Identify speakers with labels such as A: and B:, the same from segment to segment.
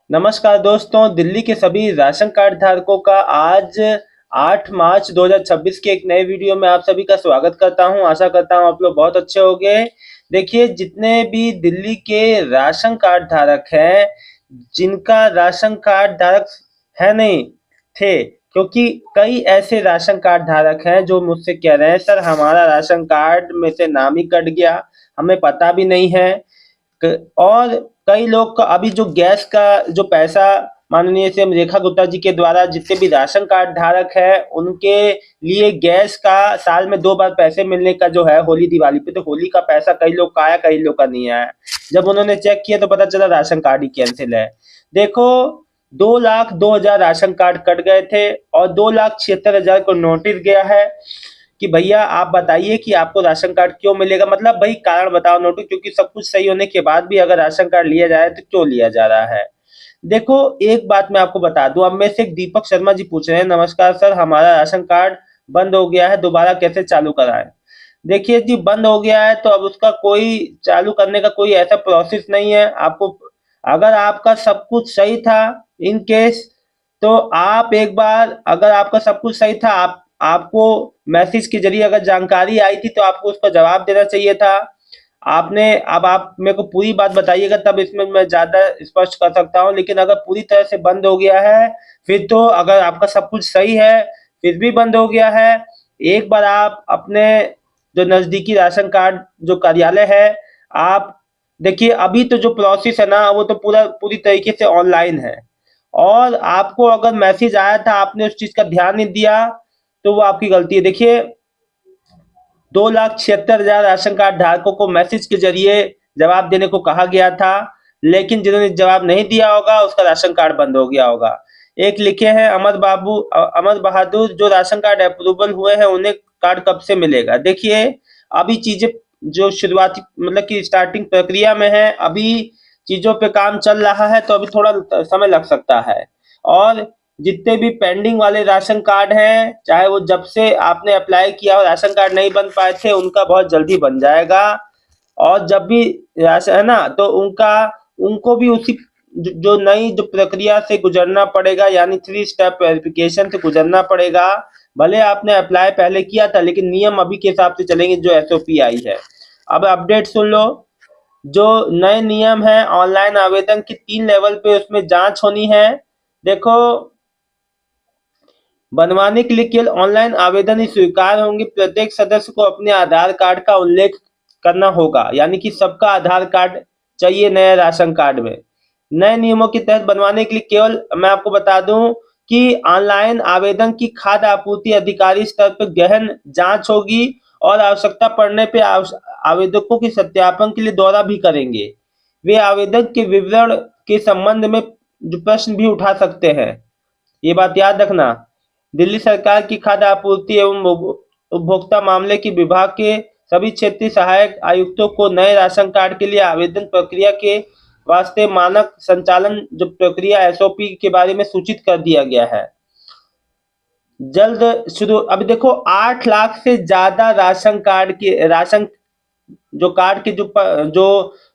A: नमस्कार दोस्तों, दिल्ली के सभी राशन कार्ड धारकों का आज 8 मार्च 2026 के एक नए वीडियो में आप सभी का स्वागत करता हूं। आशा करता हूं आप लोग बहुत अच्छे होंगे। देखिए, जितने भी दिल्ली के राशन कार्ड धारक हैं, जिनका राशन कार्ड धारक है नहीं थे, क्योंकि कई ऐसे राशन कार्ड धारक हैं जो मुझसे कह रहे हैं सर हमारा राशन कार्ड में से नाम ही कट गया, हमें पता भी नहीं है। और कई लोग का अभी जो गैस का जो पैसा माननीय सीएम रेखा गुप्ता जी के द्वारा जितने भी राशन कार्ड धारक है उनके लिए गैस का साल में 2 बार पैसे मिलने का जो है होली दिवाली पे, तो होली का पैसा कई लोग का आया, कई लोग का नहीं आया। जब उन्होंने चेक किया तो पता चला राशन कार्ड ही कैंसिल है। देखो, 2,02,000 राशन कार्ड कट गए थे और 2,76,000 को नोटिस गया है कि भैया आप बताइए कि आपको राशन कार्ड क्यों मिलेगा, मतलब भाई कारण बताओ नोटू, क्योंकि सब कुछ सही होने के बाद भी अगर राशन कार्ड लिया जाए तो क्यों लिया जा रहा है। देखो, एक बात मैं आपको बता दूं, अब में से एक दीपक शर्मा जी पूछ रहे हैं, नमस्कार सर हमारा राशन कार्ड बंद हो गया है, दोबारा कैसे चालू कराएं। देखिए जी, बंद हो गया है तो अब उसका कोई चालू करने का कोई ऐसा प्रोसेस नहीं है आपको। अगर आपका सब कुछ सही था, इन केस, तो आप एक बार, अगर आपका सब कुछ सही था, आपको मैसेज के जरिए अगर जानकारी आई थी तो आपको उसका जवाब देना चाहिए था। आपने, अब आप मेरे को पूरी बात बताइएगा तब इसमें मैं ज्यादा स्पष्ट कर सकता हूँ, लेकिन अगर पूरी तरह से बंद हो गया है, फिर तो अगर आपका सब कुछ सही है फिर भी बंद हो गया है, एक बार आप अपने जो नजदीकी राशन कार्ड जो कार्यालय है, आप देखिए, अभी तो जो प्रोसेस है ना वो तो पूरी तरीके से ऑनलाइन है। और आपको अगर मैसेज आया था आपने उस चीज का ध्यान नहीं दिया तो वो आपकी गलती है। देखिए, 2,76,000 राशन कार्ड धारकों को मैसेज के जरिए जवाब देने को कहा गया था, लेकिन जिन्होंने जवाब नहीं दिया होगा उसका राशन कार्ड बंद हो गया होगा। एक लिखे हैं अमर बहादुर, जो राशन कार्ड अप्रूवल हुए हैं उन्हें कार्ड कब से मिलेगा। देखिए, अभी चीजें जो शुरुआती मतलब कि स्टार्टिंग प्रक्रिया में है, अभी चीजों पे काम चल रहा है तो अभी थोड़ा समय लग सकता है। और जितने भी पेंडिंग वाले राशन कार्ड हैं, चाहे वो जब से आपने अप्लाई किया और राशन कार्ड नहीं बन पाए थे, उनका बहुत जल्दी बन जाएगा। और जब भी राशन है ना तो उनका, उनको भी उसी जो नई जो प्रक्रिया से गुजरना पड़ेगा, यानी 3 स्टेप वेरिफिकेशन से गुजरना पड़ेगा। भले आपने अप्लाई पहले किया था लेकिन नियम अभी के हिसाब से चलेंगे जो एसओपी आई है। अब अपडेट सुन लो, जो नए नियम है, ऑनलाइन आवेदन की 3 लेवल पे उसमें जांच होनी है। देखो, बनवाने के लिए केवल ऑनलाइन आवेदन ही स्वीकार होंगे। प्रत्येक सदस्य को अपने आधार कार्ड का उल्लेख करना होगा, यानी कि सबका आधार कार्ड चाहिए नए राशन कार्ड में। नए नियमों के तहत बनवाने के लिए केवल मैं आपको बता दूं कि ऑनलाइन आवेदन की खाद्य आपूर्ति अधिकारी स्तर पर गहन जांच होगी और आवश्यकता पड़ने पे आवेदकों के सत्यापन के लिए दौरा भी करेंगे। वे आवेदन के विवरण के संबंध में जो प्रश्न भी उठा सकते हैं, ये बात याद रखना। दिल्ली सरकार की खाद्य आपूर्ति एवं उपभोक्ता मामले के विभाग के सभी क्षेत्रीय सहायक आयुक्तों को नए राशन कार्ड के लिए आवेदन प्रक्रिया के वास्ते मानक संचालन जो प्रक्रिया एसओपी के बारे में सूचित कर दिया गया है। जल्द शुरू, अभी देखो 8 लाख से ज्यादा राशन जो कार्ड के जो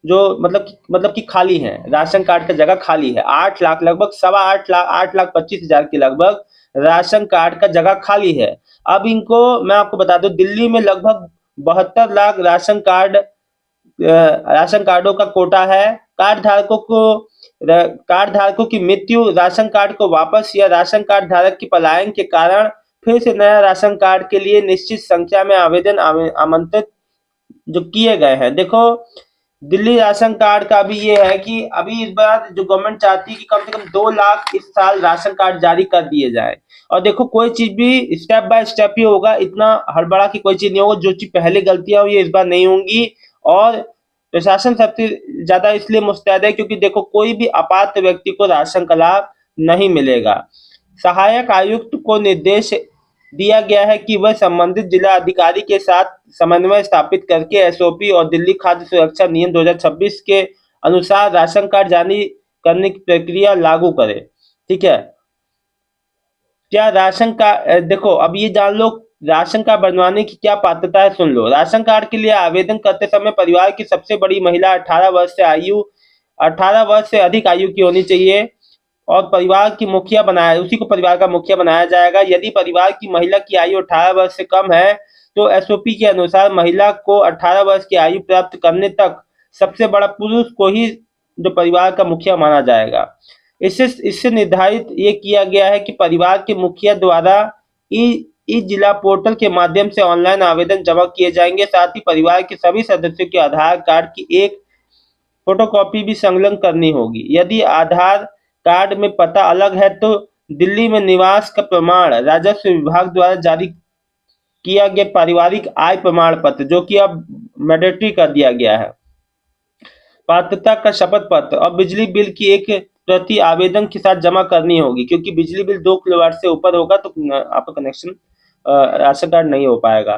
A: जो मतलब कि खाली है, राशन कार्ड का जगह खाली है। 8 लाख, लगभग 8.25 लाख, 8,25,000 के लगभग राशन कार्ड का जगह खाली है। अब इनको मैं आपको बता दूं, दिल्ली में लगभग 72 लाख राशन कार्डों का कोटा है। कार्ड धारकों की मृत्यु, राशन कार्ड को वापस या राशन कार्ड धारक की पलायन के कारण फिर से नया राशन कार्ड के लिए निश्चित संख्या में आवेदन आमंत्रित जो किए गए हैं। देखो, दिल्ली राशन कार्ड का भी ये है कि अभी इस बार जो गवर्नमेंट चाहती है कि कम से कम 2 लाख इस साल राशन कार्ड जारी कर दिए जाए। और देखो, कोई चीज भी स्टेप बाय स्टेप ही होगा, इतना हड़बड़ा की कोई चीज नहीं होगा। जो चीज पहले गलतियां हुई इस बार नहीं होंगी। और प्रशासन सबसे ज्यादा इसलिए मुस्तैद है क्योंकि देखो, कोई भी अपात्र व्यक्ति को राशन का लाभ नहीं मिलेगा। सहायक आयुक्त को निर्देश दिया गया है कि वह संबंधित जिला अधिकारी के साथ समन्वय स्थापित करके एसओपी और दिल्ली खाद्य सुरक्षा नियम 2026 के अनुसार राशन कार्ड जारी करने की प्रक्रिया लागू करे। ठीक है, क्या राशन का देखो, अब ये जान लो राशन कार्ड बनवाने की क्या पात्रता है, सुन लो। राशन कार्ड के लिए आवेदन करते समय परिवार की सबसे बड़ी महिला 18 वर्ष से अधिक आयु की होनी चाहिए। और परिवार की मुखिया बनाया, उसी को परिवार का मुखिया बनाया जाएगा। यदि परिवार की महिला की आयु 18 वर्ष से कम है तो एसओपी के अनुसार महिला को 18 वर्ष की आयु प्राप्त करने तक सबसे बड़ा पुरुष को ही जो परिवार का मुखिया माना जाएगा। इससे इससे निर्धारित ये किया गया है कि परिवार के मुखिया द्वारा ई ई जिला पोर्टल के माध्यम से ऑनलाइन आवेदन जमा किए जाएंगे। साथ ही परिवार के सभी सदस्यों के आधार कार्ड की एक फोटोकॉपी भी संलग्न करनी होगी। यदि आधार कार्ड में पता अलग है तो दिल्ली में निवास का प्रमाण राजस्व विभाग द्वारा जारी किया गया पारिवारिक आय प्रमाण पत्र, जो कि अब मैंडेटरी कर दिया गया है, पात्रता का शपथ पत्र और बिजली बिल की एक प्रति आवेदन के साथ जमा करनी होगी, क्योंकि बिजली बिल 2 किलोवाट से ऊपर होगा तो आपका कनेक्शन राशन कार्ड नहीं हो पाएगा।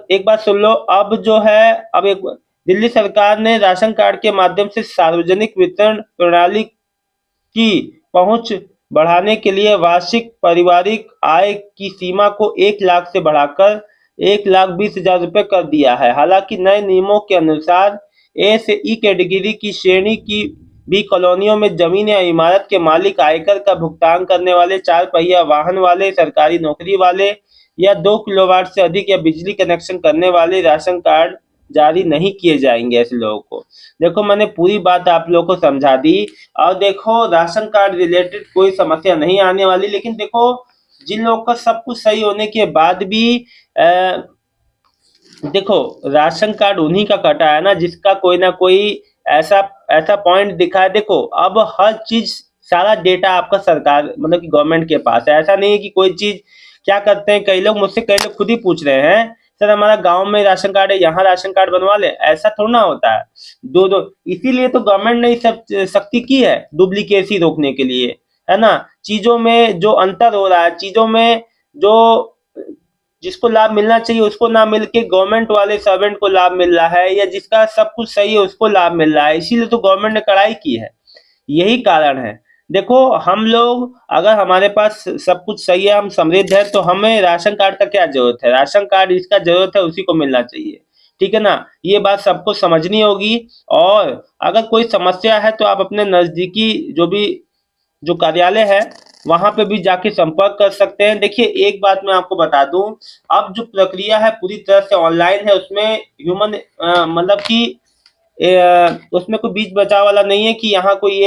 A: एक बात सुन लो, अब जो है अब एक दिल्ली सरकार ने राशन कार्ड के माध्यम से सार्वजनिक वितरण प्रणाली की पहुंच बढ़ाने के लिए वार्षिक पारिवारिक आय की सीमा को 1 लाख से बढ़ाकर 1,20,000 रुपए कर दिया है। हालांकि नए नियमों के अनुसार ए से ई कैटेगरी की श्रेणी की भी कॉलोनियों में जमीन या इमारत के मालिक, आयकर का भुगतान करने वाले, 4 पहिया वाहन वाले, सरकारी नौकरी वाले या 2 किलोवाट से अधिक या बिजली कनेक्शन करने वाले राशन कार्ड जारी नहीं किए जाएंगे ऐसे लोगों को। देखो, मैंने पूरी बात आप लोगों को समझा दी। और देखो, राशन कार्ड रिलेटेड कोई समस्या नहीं आने वाली, लेकिन देखो जिन लोगों का सब कुछ सही होने के बाद भी देखो, राशन कार्ड उन्हीं का कटा है ना जिसका कोई ना कोई ऐसा ऐसा पॉइंट दिखा है। देखो, अब हर चीज, सारा डेटा आपका सरकार मतलब कि गवर्नमेंट के पास है। ऐसा नहीं है कि कोई चीज क्या करते हैं, कई लोग खुद ही पूछ रहे हैं, सर हमारा गांव में राशन कार्ड है, यहाँ राशन कार्ड बनवा ले। ऐसा थोड़ा ना होता है। दो दो इसीलिए तो गवर्नमेंट ने सब सख्ती की है, डुप्लीकेसी रोकने के लिए, है ना। चीजों में जो अंतर हो रहा है, चीजों में जो जिसको लाभ मिलना चाहिए उसको ना मिल के गवर्नमेंट वाले सर्वेंट को लाभ मिल रहा है, या जिसका सब कुछ सही है उसको लाभ मिल रहा है, इसीलिए तो गवर्नमेंट ने कड़ाई की है। यही कारण है। देखो, हम लोग अगर हमारे पास सब कुछ सही है, हम समृद्ध है, तो हमें राशन कार्ड का क्या जरूरत है। राशन कार्ड इसका जरूरत है उसी को मिलना चाहिए, ठीक है ना। ये बात सबको समझनी होगी। और अगर कोई समस्या है तो आप अपने नजदीकी जो कार्यालय है वहां पे भी जाके संपर्क कर सकते हैं। देखिए, एक बात मैं आपको बता दूं, अब जो प्रक्रिया है पूरी तरह से ऑनलाइन है। उसमें ह्यूमन मतलब कि उसमें कोई बीच बचाव वाला नहीं है कि यहाँ कोई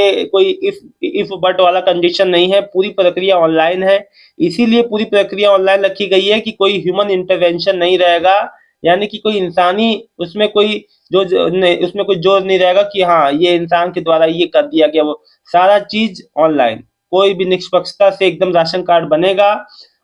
A: इफ बट वाला कंडीशन नहीं है। पूरी प्रक्रिया ऑनलाइन है, इसीलिए पूरी प्रक्रिया ऑनलाइन रखी गई है कि कोई ह्यूमन इंटरवेंशन नहीं रहेगा, यानी कि कोई इंसानी उसमें कोई जोर नहीं रहेगा कि हाँ ये इंसान के द्वारा ये कर दिया गया। वो सारा चीज ऑनलाइन, कोई भी निष्पक्षता से एकदम राशन कार्ड बनेगा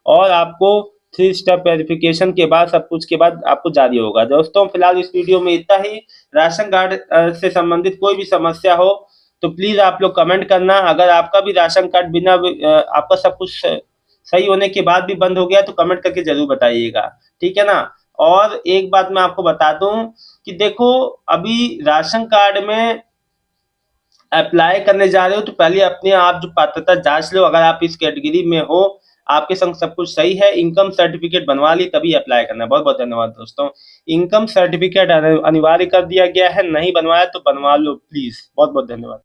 A: और आपको 3 स्टेप वेरिफिकेशन के बाद, सब कुछ के बाद आपको जारी होगा। दोस्तों, फिलहाल इस वीडियो में इतना ही। राशन कार्ड से संबंधित कोई भी समस्या हो तो प्लीज आप लोग कमेंट करना। अगर आपका भी राशन कार्ड बिना आपका सब कुछ सही होने के बाद भी बंद हो गया तो कमेंट करके जरूर बताइएगा, ठीक है ना। और एक बात मैं आपको बता दूं कि देखो, अभी राशन कार्ड में अप्लाई करने जा रहे हो तो पहले अपने आप जो पात्रता जांच लो। अगर आप इस कैटेगरी में हो, आपके संग सब कुछ सही है, इनकम सर्टिफिकेट बनवा ली तभी अप्लाई करना है। बहुत बहुत धन्यवाद दोस्तों। इनकम सर्टिफिकेट अनिवार्य कर दिया गया है, नहीं बनवाया तो बनवा लो प्लीज। बहुत बहुत धन्यवाद।